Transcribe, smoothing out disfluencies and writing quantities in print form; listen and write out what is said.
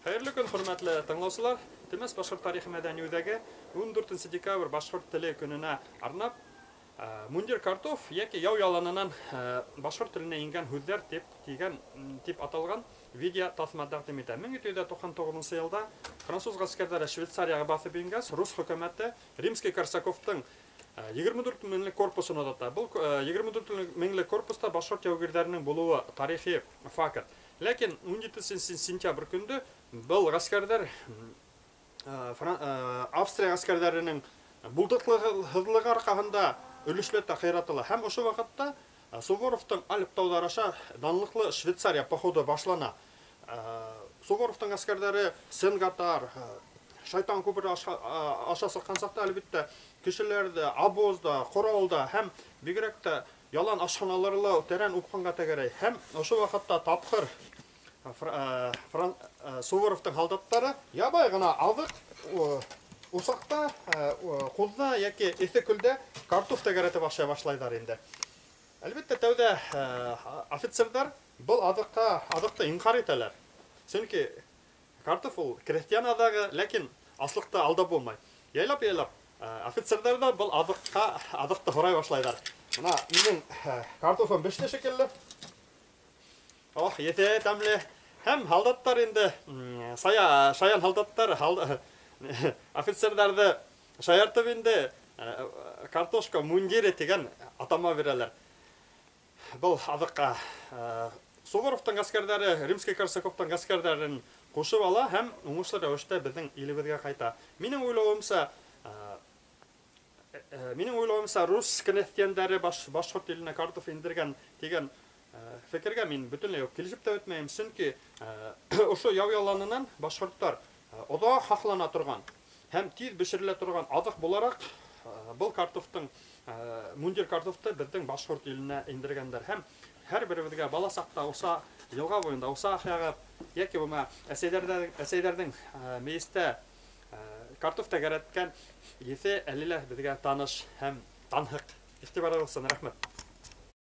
Hayırlı gün, hürmetli тыңлаучылар. Темес Башкорт тарихи мәдәни үзәге 14 декабрь Башкорт теле көненә арнап Мундир Картов яки яу яланынан башкорт теленә ингән һүзләр дип аталган видео тасма тәкъдим итә. 1799 елда француз гаскәрләре Швейцарияга басып ингән рус хөкүмәте Римский-Корсаковның 24 меңлек корпусын озата. Бұл 24 меңлек корпуста башкорт яугирләренең булуы тарихи факт. Ләкин 17 сентябрь көнде бұл гаскәрләр Австрия гаскәрләренең булдыклыгы аркасында өлешләтә хыйратыла. Һәм ошо вакытта Суворовтың Альп таулары аша данлыклы Швейцария походы башлана. Суворовтың гаскәрләре Сен-Гатар, Шайтан күпер аша сыккан сакта әлбәттә кешеләрдә, обозда, коралда һәм бигрәк тә ялан ашханаларында тәрән упканга тәгәрәй. Һәм ошо вакытта тапкыр Суворовтың солдаттары ябай гына азык усакта, кузда яки эсекүлдә картоф тәгәрәтеп ашай башлайлар инде. Әлбәттә тәүдә офицерлар бұл азыкты инкар итәләр. Чөнки картоф ул крестьян азыгы, ләкин аслыкта алдап булмай. Яйлап офицерлар да бұл азыкты хорай башлайлар. Мына минең картофым беште шикелле. Ох, ете тәмле. Һәм солдаттар инде шаян солдаттар офицерларны шаяртып инде картошка мундире дигән атама бирәләр. Бұл азыкка Суворовтың гаскәрләре Римский-Корсаковтың гаскәрләрен кушып ала һәм уңышлы рәвештә безнең илебезгә кайта. Минең уйлавымча рус крестьяннары башкорт теленә картоф индергән дигән фикергә мин бөтенләй килешеп тә үтмәйм, чөнки ошо яу яланынан башкортлар ода хаклана торган һәм тиз бешерелә торган азык буларак бұл картофтың Мундир картофты безнең башкорт иленә индергәннәр һәм һәрберебезгә бала сакта уса елга буенда уса ягып яки булма әсәйләрнең мейестә картоф тәгәрәткән есе әллә безгә таныш һәм танһык. Игътибарыгыз өчен рәхмәт.